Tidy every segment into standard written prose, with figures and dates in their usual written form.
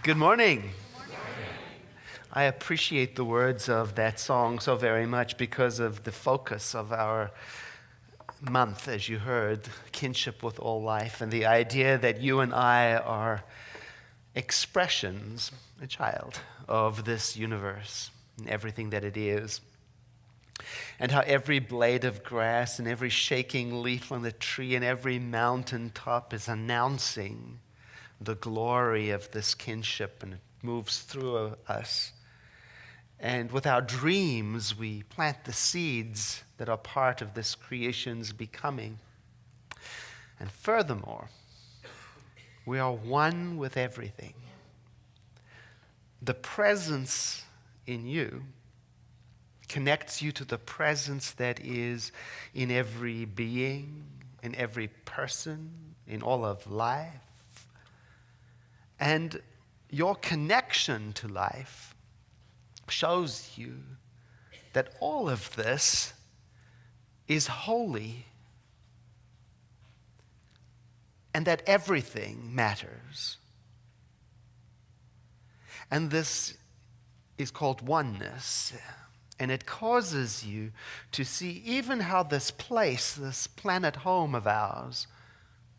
Good morning. I appreciate the words of that song so very much because of the focus of our month, as you heard, kinship with all life, and the idea that you and I are expressions, a child, of this universe and everything that it is. And how every blade of grass and every shaking leaf on the tree and every mountain top is announcing the glory of this kinship, and it moves through us. And with our dreams, we plant the seeds that are part of this creation's becoming. And furthermore, we are one with everything. The presence in you connects you to the presence that is in every being, in every person, in all of life. And your connection to life shows you that all of this is holy and that everything matters. And this is called oneness. And it causes you to see even how this place, this planet home of ours,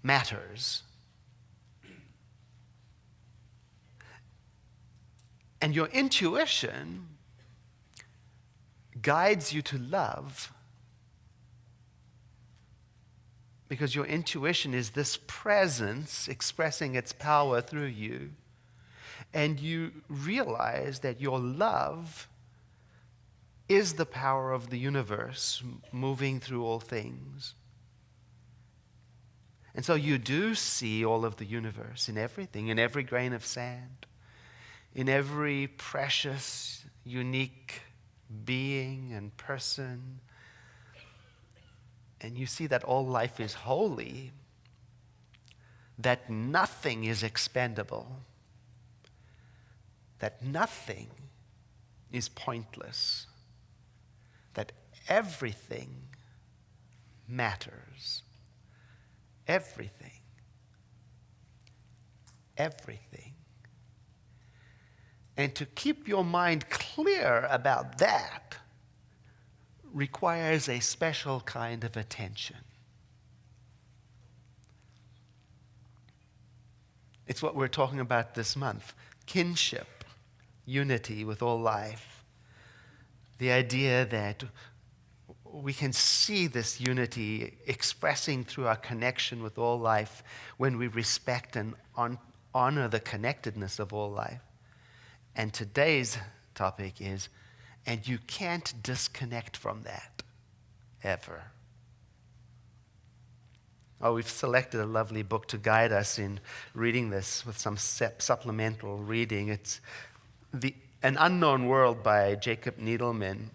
matters. And your intuition guides you to love, because your intuition is this presence expressing its power through you. And you realize that your love is the power of the universe moving through all things. And so you do see all of the universe in everything, in every grain of sand, in every precious, unique being and person. And you see that all life is holy, that nothing is expendable, that nothing is pointless, that everything matters. Everything. Everything. And to keep your mind clear about that requires a special kind of attention. It's what we're talking about this month. Kinship, unity with all life. The idea that we can see this unity expressing through our connection with all life when we respect and honor the connectedness of all life. And today's topic is, and you can't disconnect from that, ever. Oh, we've selected a lovely book to guide us in reading this with some supplemental reading. It's An Unknown World by Jacob Needleman.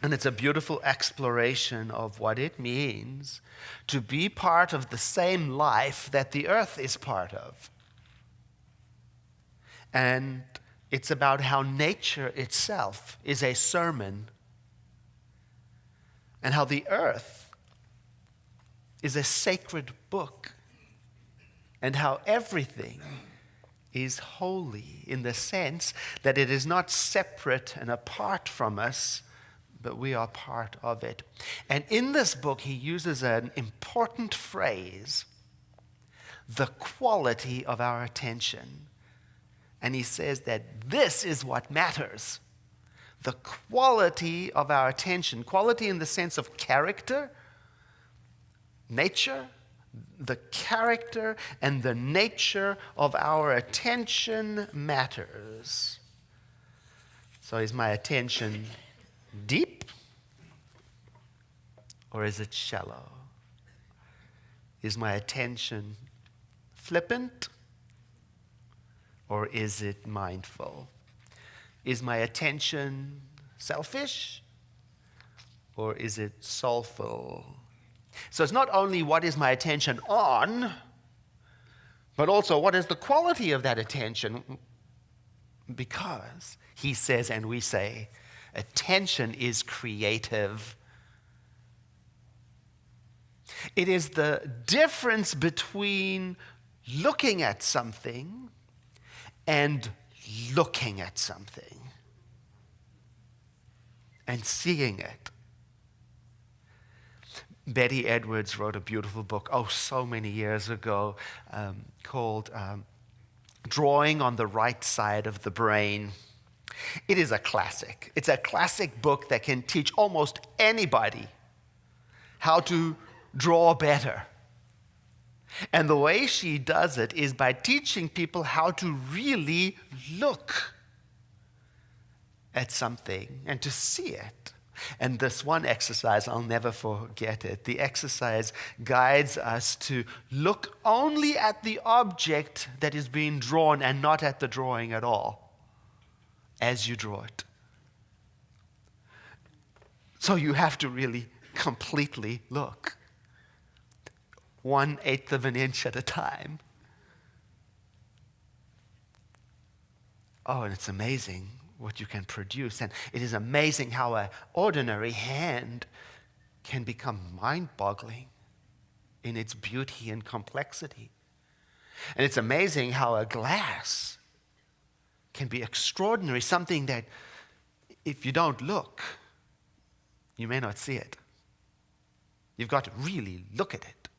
And it's a beautiful exploration of what it means to be part of the same life that the earth is part of. And it's about how nature itself is a sermon, and how the earth is a sacred book, and how everything is holy in the sense that it is not separate and apart from us, but we are part of it. And in this book, he uses an important phrase, the quality of our attention. And he says that this is what matters. The quality of our attention. Quality in the sense of character, nature, the character and the nature of our attention matters. So is my attention deep, or is it shallow? Is my attention flippant, or is it mindful? Is my attention selfish, or is it soulful? So it's not only what is my attention on, but also what is the quality of that attention. Because he says, and we say, attention is creative. It is the difference between looking at something and looking at something and seeing it. Betty Edwards wrote a beautiful book, so many years ago, called Drawing on the Right Side of the Brain. It is a classic. It's a classic book that can teach almost anybody how to draw better. And the way she does it is by teaching people how to really look at something and to see it. And this one exercise, I'll never forget it. The exercise guides us to look only at the object that is being drawn and not at the drawing at all as you draw it. So you have to really completely look, 1/8 of an inch at a time. And it's amazing what you can produce. And it is amazing how an ordinary hand can become mind-boggling in its beauty and complexity. And it's amazing how a glass can be extraordinary, something that if you don't look, you may not see it. You've got to really look at it.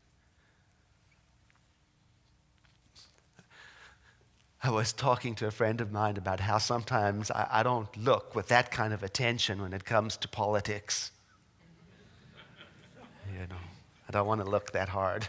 I was talking to a friend of mine about how sometimes I don't look with that kind of attention when it comes to politics. I don't want to look that hard.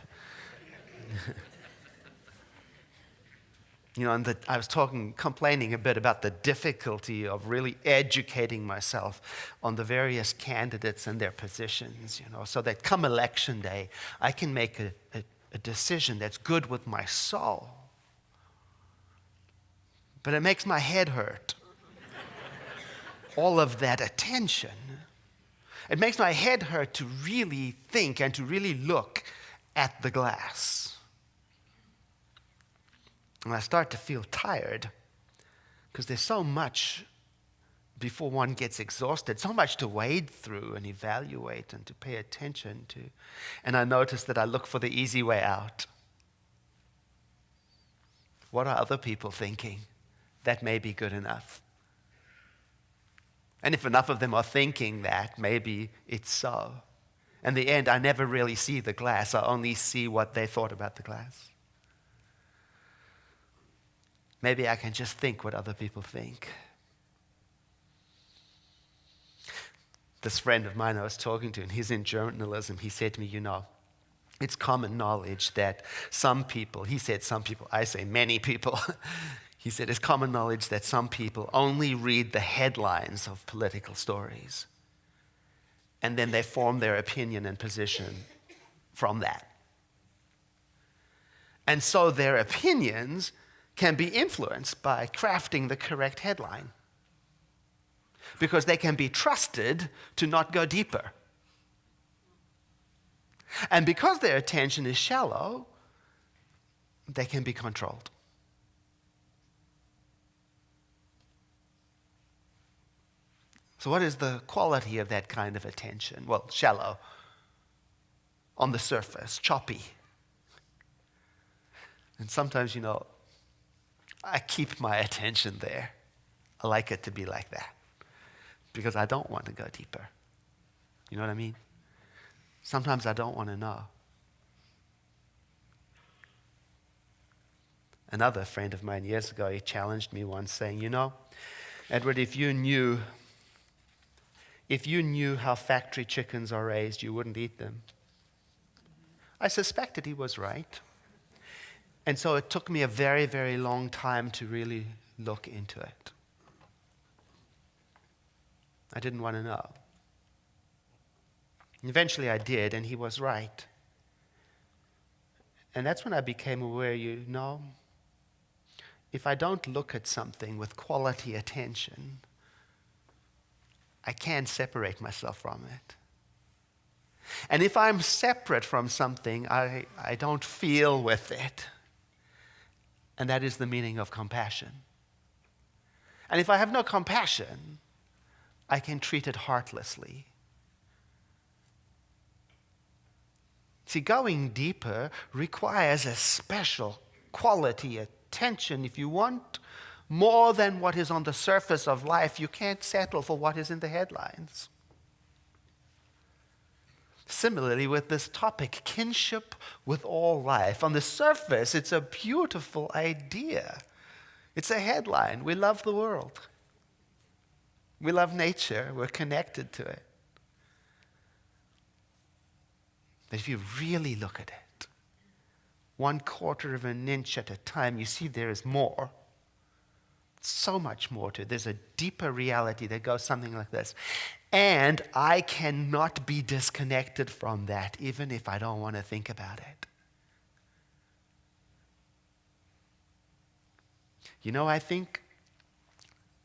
And I was complaining a bit about the difficulty of really educating myself on the various candidates and their positions, so that come election day, I can make a decision that's good with my soul. But it makes my head hurt. All of that attention. It makes my head hurt to really think and to really look at the glass. And I start to feel tired because there's so much before one gets exhausted, so much to wade through and evaluate and to pay attention to. And I notice that I look for the easy way out. What are other people thinking? That may be good enough. And if enough of them are thinking that, maybe it's so. In the end, I never really see the glass. I only see what they thought about the glass. Maybe I can just think what other people think. This friend of mine I was talking to, and he's in journalism, he said to me, it's common knowledge that some people, he said some people, I say many people, he said it's common knowledge that some people only read the headlines of political stories, and then they form their opinion and position from that. And so their opinions can be influenced by crafting the correct headline, because they can be trusted to not go deeper. And because their attention is shallow, they can be controlled. So what is the quality of that kind of attention? Well, shallow, on the surface, choppy. And sometimes, I keep my attention there. I like it to be like that because I don't want to go deeper. You know what I mean? Sometimes I don't want to know. Another friend of mine years ago, he challenged me once saying, Edward, if you knew how factory chickens are raised, you wouldn't eat them. I suspected he was right. And so it took me a very, very long time to really look into it. I didn't want to know. Eventually I did, and he was right. And that's when I became aware, if I don't look at something with quality attention, I can't separate myself from it. And if I'm separate from something, I don't feel with it. And that is the meaning of compassion. And if I have no compassion, I can treat it heartlessly. See, going deeper requires a special quality attention if you want more than what is on the surface of life, you can't settle for what is in the headlines. Similarly, with this topic, kinship with all life. On the surface, it's a beautiful idea. It's a headline. We love the world. We love nature. We're connected to it. But if you really look at it, 1/4 of an inch at a time, you see there is more. So much more to it. There's a deeper reality that goes something like this. And I cannot be disconnected from that, even if I don't want to think about it. You know, I think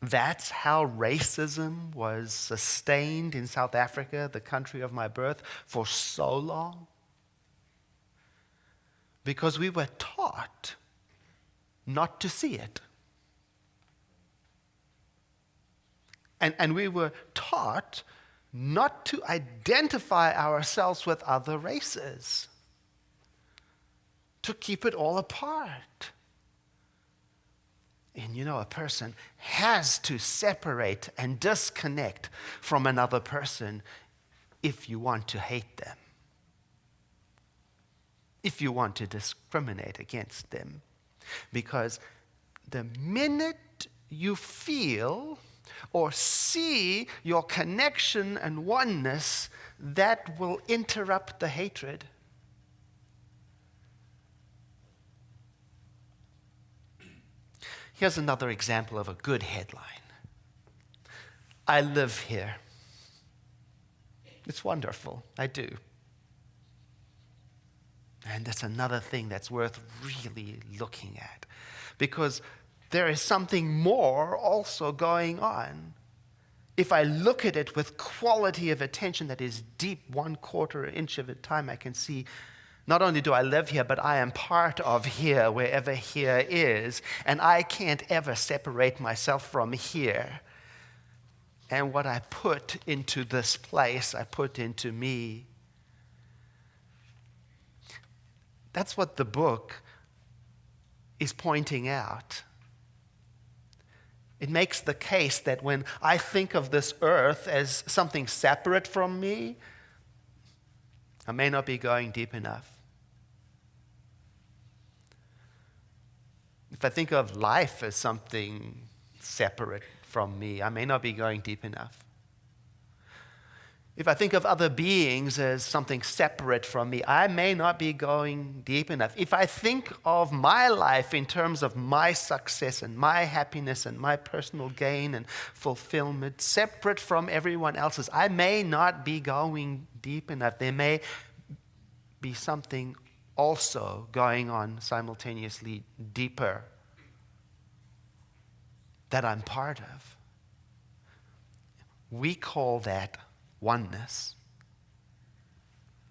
that's how racism was sustained in South Africa, the country of my birth, for so long. Because we were taught not to see it. And we were taught not to identify ourselves with other races, to keep it all apart. And you know, a person has to separate and disconnect from another person if you want to hate them, if you want to discriminate against them. Because the minute you feel or see your connection and oneness, that will interrupt the hatred. Here's another example of a good headline. I live here. It's wonderful. I do. And that's another thing that's worth really looking at, because there is something more also going on. If I look at it with quality of attention that is deep, 1/4 inch of a time, I can see not only do I live here, but I am part of here, wherever here is, and I can't ever separate myself from here. And what I put into this place, I put into me. That's what the book is pointing out. It makes the case that when I think of this earth as something separate from me, I may not be going deep enough. If I think of life as something separate from me, I may not be going deep enough. If I think of other beings as something separate from me, I may not be going deep enough. If I think of my life in terms of my success and my happiness and my personal gain and fulfillment, separate from everyone else's, I may not be going deep enough. There may be something also going on simultaneously deeper that I'm part of. We call that oneness,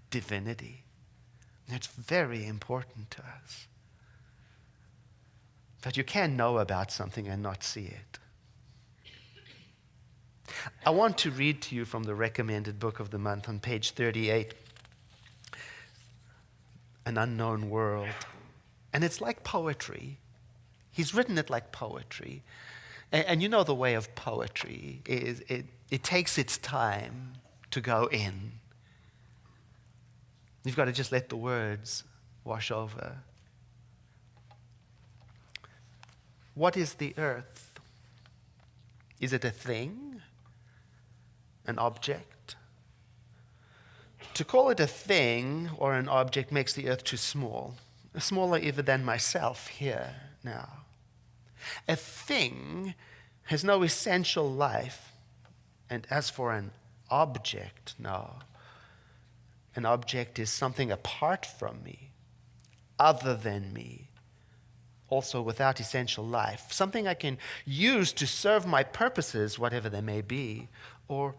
divinity. It's very important to us. That you can know about something and not see it. I want to read to you from the recommended book of the month on page 38, An Unknown World. And it's like poetry. He's written it like poetry. And you know the way of poetry is it takes its time to go in. You've got to just let the words wash over. What is the earth? Is it a thing? An object? To call it a thing or an object makes the earth too small. Smaller even than myself here now. A thing has no essential life. And as for an object, no. An object is something apart from me, other than me, also without essential life. Something I can use to serve my purposes, whatever they may be, or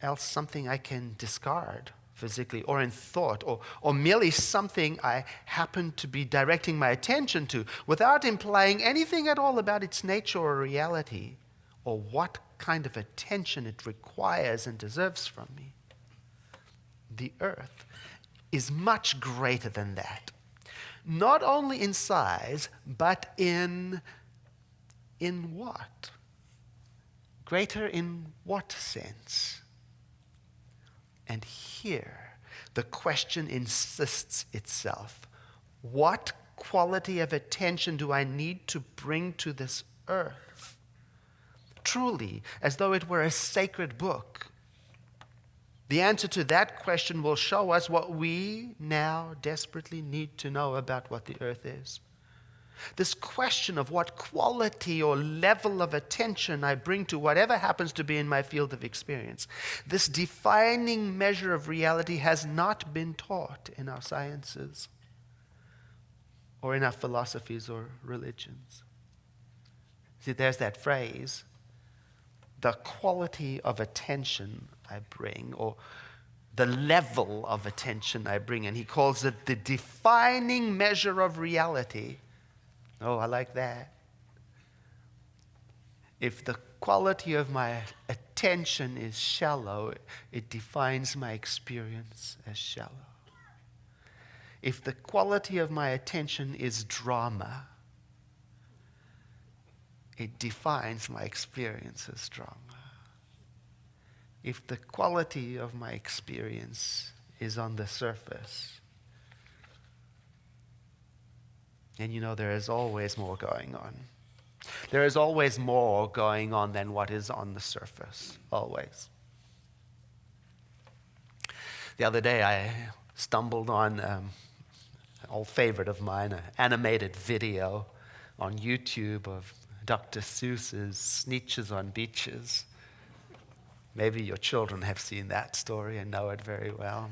else something I can discard physically or in thought, or merely something I happen to be directing my attention to without implying anything at all about its nature or reality, or what kind of attention it requires and deserves from me. The earth is much greater than that, not only in size, but in in what? Greater in what sense? And here, the question insists itself. What quality of attention do I need to bring to this earth? Truly, as though it were a sacred book. The answer to that question will show us what we now desperately need to know about what the earth is. This question of what quality or level of attention I bring to whatever happens to be in my field of experience, this defining measure of reality has not been taught in our sciences or in our philosophies or religions. See, there's that phrase, the quality of attention I bring, or the level of attention I bring, and he calls it the defining measure of reality. Oh, I like that. If the quality of my attention is shallow, it defines my experience as shallow. If the quality of my attention is drama, it defines my experience as drama. If the quality of my experience is on the surface, and you know, there is always more going on. There is always more going on than what is on the surface, always. The other day I stumbled on an old favorite of mine, an animated video on YouTube of Dr. Seuss's Sneetches on Beaches. Maybe your children have seen that story and know it very well.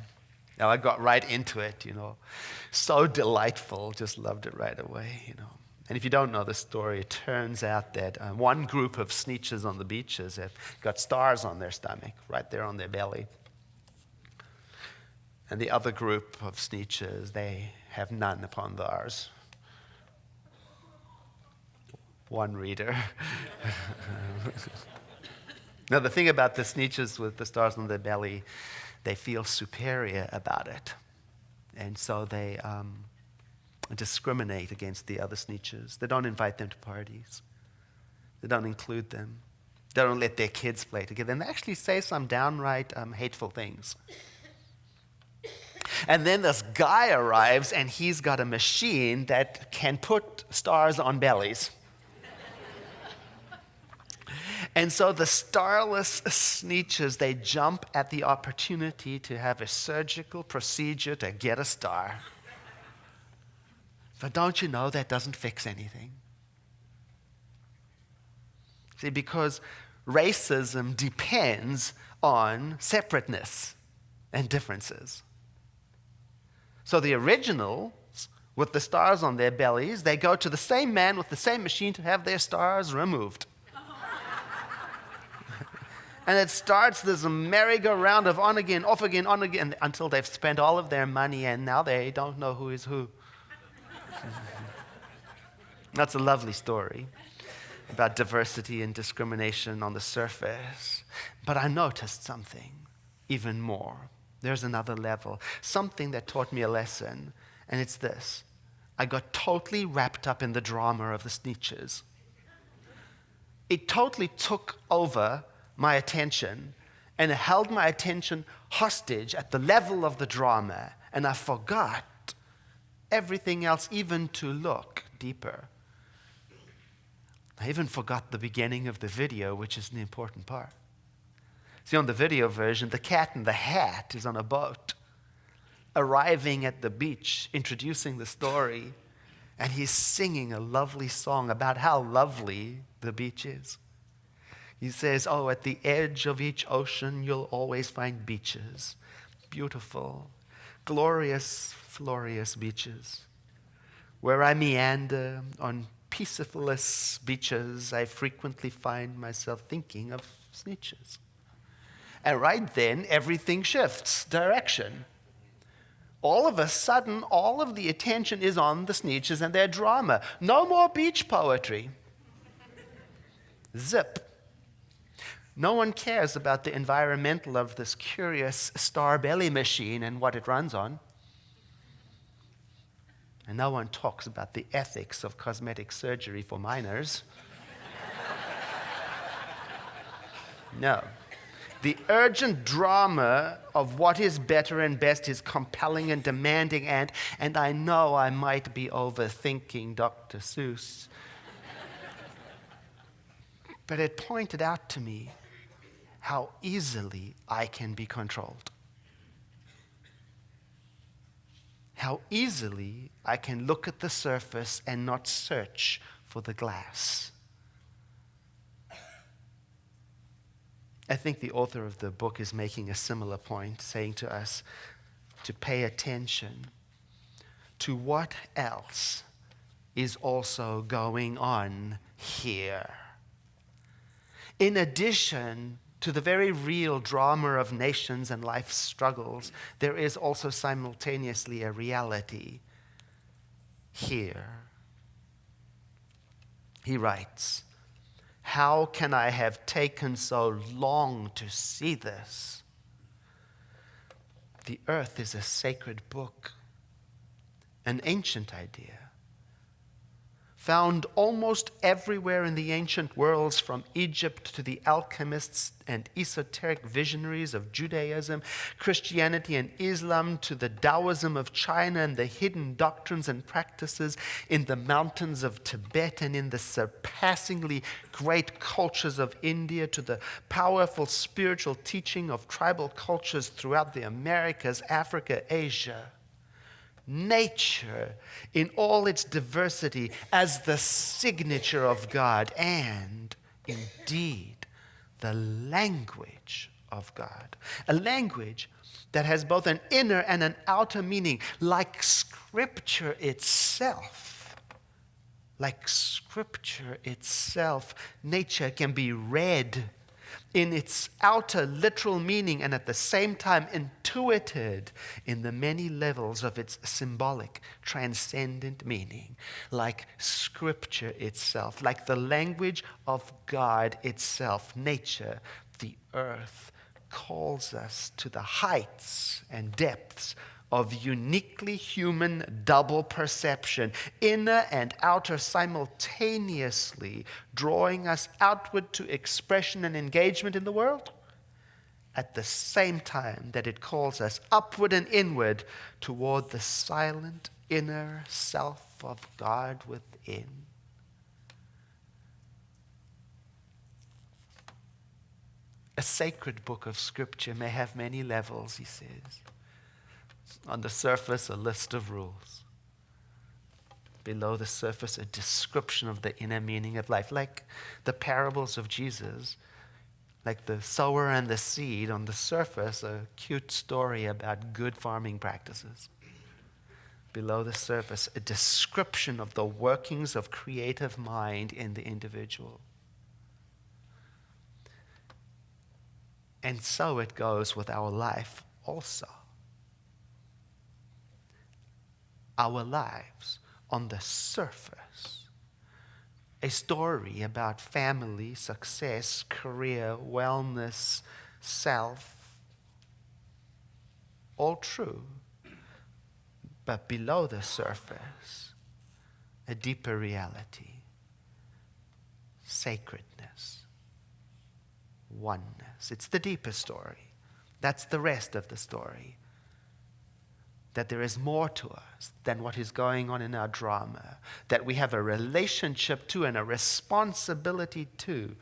Now I got right into it, you know. So delightful, just loved it right away, you know. And if you don't know the story, it turns out that one group of Sneetches on the beaches have got stars on their stomach, right there on their belly. And the other group of Sneetches, they have none upon theirs. One reader. Now the thing about the Sneetches with the stars on their belly, they feel superior about it. And so they discriminate against the other Sneetches. They don't invite them to parties. They don't include them. They don't let their kids play together. And they actually say some downright hateful things. And then this guy arrives and he's got a machine that can put stars on bellies. And so the starless Sneetches, they jump at the opportunity to have a surgical procedure to get a star. But don't you know that doesn't fix anything? See, because racism depends on separateness and differences. So the originals with the stars on their bellies, they go to the same man with the same machine to have their stars removed. And it starts this merry-go-round of on again, off again, on again, until they've spent all of their money and now they don't know who is who. That's a lovely story about diversity and discrimination on the surface. But I noticed something even more. There's another level, something that taught me a lesson, and it's this. I got totally wrapped up in the drama of the Sneetches. It totally took over my attention and held my attention hostage at the level of the drama, and I forgot everything else, even to look deeper. I even forgot the beginning of the video, which is an important part. See, on the video version, the cat in the hat is on a boat, arriving at the beach, introducing the story, and he's singing a lovely song about how lovely the beach is. He says, oh, at the edge of each ocean, you'll always find beaches. Beautiful, glorious, glorious beaches. Where I meander on peacefulest beaches, I frequently find myself thinking of Sneetches. And right then, everything shifts direction. All of a sudden, all of the attention is on the Sneetches and their drama. No more beach poetry. Zip. No one cares about the environmental of this curious star belly machine and what it runs on. And no one talks about the ethics of cosmetic surgery for minors. No. The urgent drama of what is better and best is compelling and demanding, and I know I might be overthinking Dr. Seuss, but it pointed out to me how easily I can be controlled. How easily I can look at the surface and not search for the glass. I think the author of the book is making a similar point, saying to us to pay attention to what else is also going on here. In addition to the very real drama of nations and life's struggles, there is also simultaneously a reality here. He writes, "How can I have taken so long to see this? The earth is a sacred book, an ancient idea, found almost everywhere in the ancient worlds, from Egypt to the alchemists and esoteric visionaries of Judaism, Christianity and Islam, to the Taoism of China and the hidden doctrines and practices in the mountains of Tibet and in the surpassingly great cultures of India, to the powerful spiritual teaching of tribal cultures throughout the Americas, Africa, Asia. Nature in all its diversity as the signature of God, and indeed the language of God. A language that has both an inner and an outer meaning, like Scripture itself. Like Scripture itself, nature can be read in its outer literal meaning and at the same time intuited in the many levels of its symbolic, transcendent meaning, like Scripture itself, like the language of God itself. Nature, the earth, calls us to the heights and depths of uniquely human double perception, inner and outer simultaneously, drawing us outward to expression and engagement in the world, at the same time that it calls us upward and inward toward the silent inner self of God within. A sacred book of Scripture may have many levels, he says. On the surface, a list of rules. Below the surface, a description of the inner meaning of life, like the parables of Jesus, like the sower and the seed. On the surface, a cute story about good farming practices. Below the surface, a description of the workings of creative mind in the individual. And so it goes with our life also. Our lives on the surface, a story about family, success, career, wellness, self, all true. But below the surface, a deeper reality, sacredness, oneness. It's the deeper story. That's the rest of the story. That there is more to us than what is going on in our drama, that we have a relationship to and a responsibility to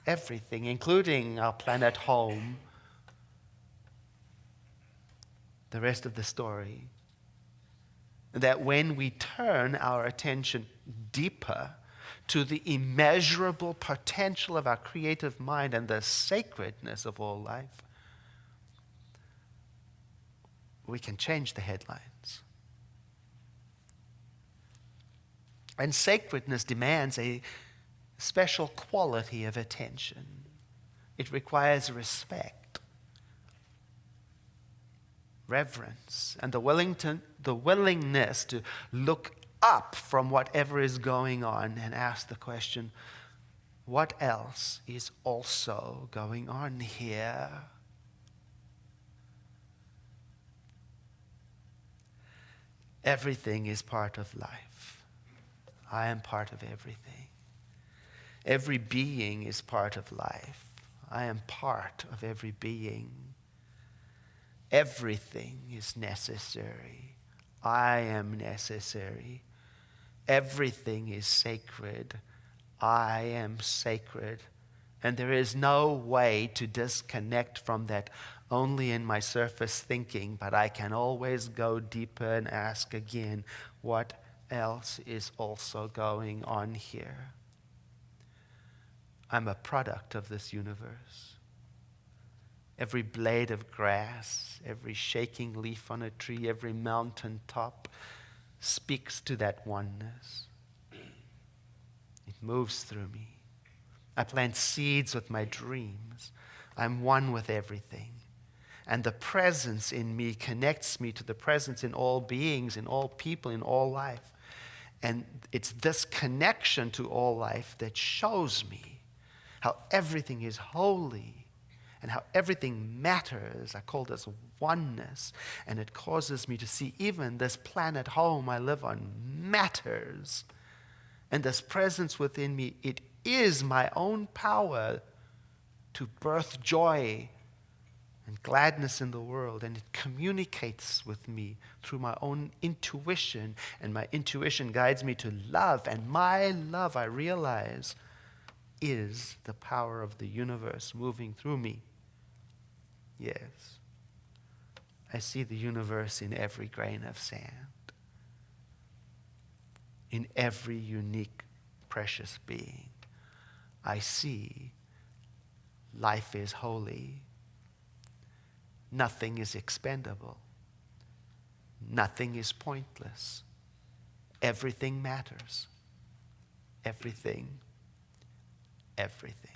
everything, including our planet home. The rest of the story, that when we turn our attention deeper to the immeasurable potential of our creative mind and the sacredness of all life, we can change the headlines. And sacredness demands a special quality of attention. It requires respect, reverence, and the willingness to look up from whatever is going on and ask the question, what else is also going on here? Everything is part of life. I am part of everything. Every being is part of life. I am part of every being. Everything is necessary. I am necessary. Everything is sacred. I am sacred. And there is no way to disconnect from that only in my surface thinking, but I can always go deeper and ask again, what else is also going on here? I'm a product of this universe. Every blade of grass, every shaking leaf on a tree, every mountain top speaks to that oneness. It moves through me. I plant seeds with my dreams. I'm one with everything. And the presence in me connects me to the presence in all beings, in all people, in all life. And it's this connection to all life that shows me how everything is holy and how everything matters. I call this oneness. And it causes me to see even this planet home I live on matters. And this presence within me, it is my own power to birth joy and gladness in the world, and it communicates with me through my own intuition, and my intuition guides me to love, and my love, I realize, is the power of the universe moving through me. Yes, I see the universe in every grain of sand, in every unique, precious being. I see life is holy. Nothing is expendable. Nothing is pointless. Everything matters. Everything. Everything.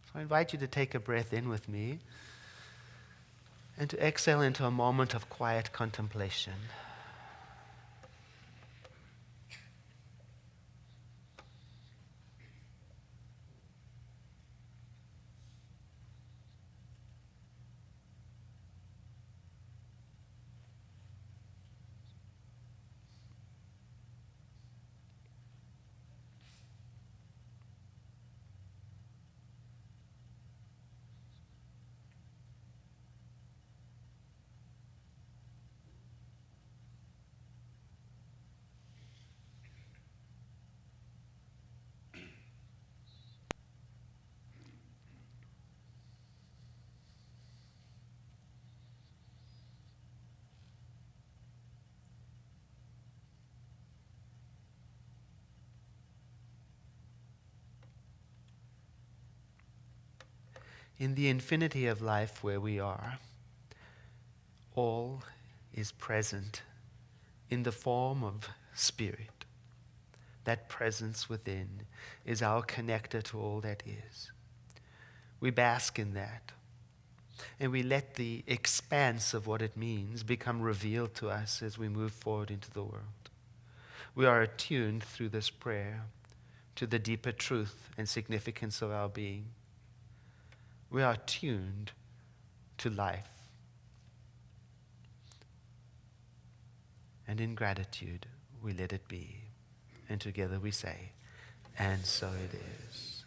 So I invite you to take a breath in with me and to exhale into a moment of quiet contemplation. In the infinity of life where we are, all is present in the form of spirit. That presence within is our connector to all that is. We bask in that, and we let the expanse of what it means become revealed to us as we move forward into the world. We are attuned through this prayer to the deeper truth and significance of our being. We are tuned to life. And in gratitude, we let it be. And together we say, and so it is.